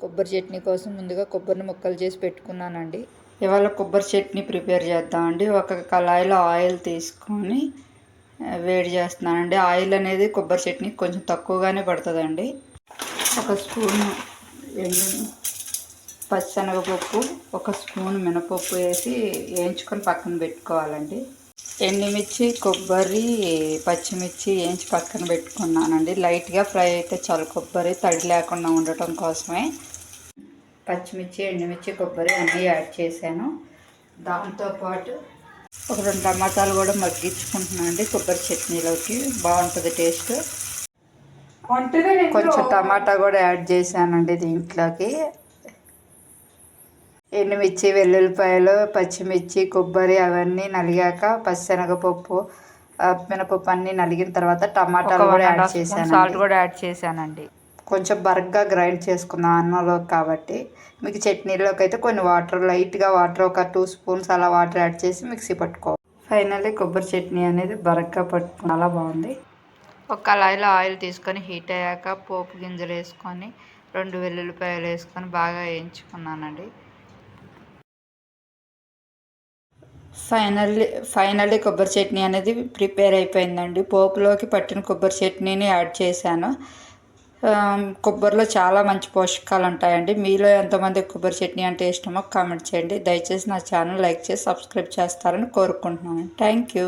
కొబ్బరి చట్నీ కోసం ముందుగా కొబ్బరిని ముక్కలు చేసి పెట్టుకున్నానండి. ఇవాళ కొబ్బరి చట్నీ ప్రిపేర్ చేద్దామండి. ఒక కళాయిలో ఆయిల్ తీసుకొని వేడి చేస్తున్నానండి. ఆయిల్ అనేది కొబ్బరి చట్నీ కొంచెం తక్కువగానే పడుతుందండి. ఒక స్పూన్ పచ్చిశనగపప్పు, ఒక స్పూన్ మినపప్పు వేసి వేయించుకొని పక్కన పెట్టుకోవాలండి. ఎండుమిర్చి, కొబ్బరి, పచ్చిమిర్చి వేయించి పక్కన పెట్టుకున్నానండి. లైట్గా ఫ్రై అయితే చాలు, కొబ్బరి తడి లేకుండా ఉండటం కోసమే. పచ్చిమిర్చి, ఎండుమిర్చి, కొబ్బరి అన్నీ యాడ్ చేశాను. దాంతోపాటు ఒక 2 టమాటాలు కూడా మగ్గించుకుంటున్నాను అండి. కొబ్బరి చట్నీలోకి బాగుంటుంది టేస్ట్. కొంచెం టమాటా కూడా యాడ్ చేశానండి దీంట్లోకి. ఎండుమిర్చి, వెల్లుల్లిపాయలు, పచ్చిమిర్చి, కొబ్బరి అవన్నీ నలిగాక పచ్చిశనగపప్పు, మినపప్పు అన్నీ నలిగిన తర్వాత టమాటాలు కూడా యాడ్ చేశాను. సాల్ట్ కూడా యాడ్ చేశానండి. కొంచెం బరగ్గా గ్రైండ్ చేసుకుందాం అన్నంలోకి కాబట్టి. మీకు చట్నీలోకి అయితే కొన్ని వాటర్, లైట్గా వాటర్ ఒక 2 స్పూన్స్ అలా వాటర్ యాడ్ చేసి మిక్సీ పట్టుకోవాలి. ఫైనల్లీ కొబ్బరి చట్నీ అనేది బరగ్గా పట్టుకుని అలా బాగుంది. ఒక కళాయిలో ఆయిల్ తీసుకొని హీట్ అయ్యాక పోపు గింజలు వేసుకొని 2 వెల్లుల్లిపాయలు వేసుకొని బాగా వేయించుకున్నానండి. ఫైనల్లీ కొబ్బరి చట్నీ అనేది ప్రిపేర్ అయిపోయిందండి. పోపులోకి పట్టిన కొబ్బరి చట్నీని యాడ్ చేశాను. కొబ్బరిలో చాలా మంచి పోషకాలు ఉంటాయండి. మీలో ఎంతమంది కొబ్బరి చట్నీ అంటే ఇష్టమో కామెంట్ చేయండి. దయచేసి నా ఛానల్ లైక్ చేసి సబ్స్క్రైబ్ చేస్తారని కోరుకుంటున్నాను. Thank you.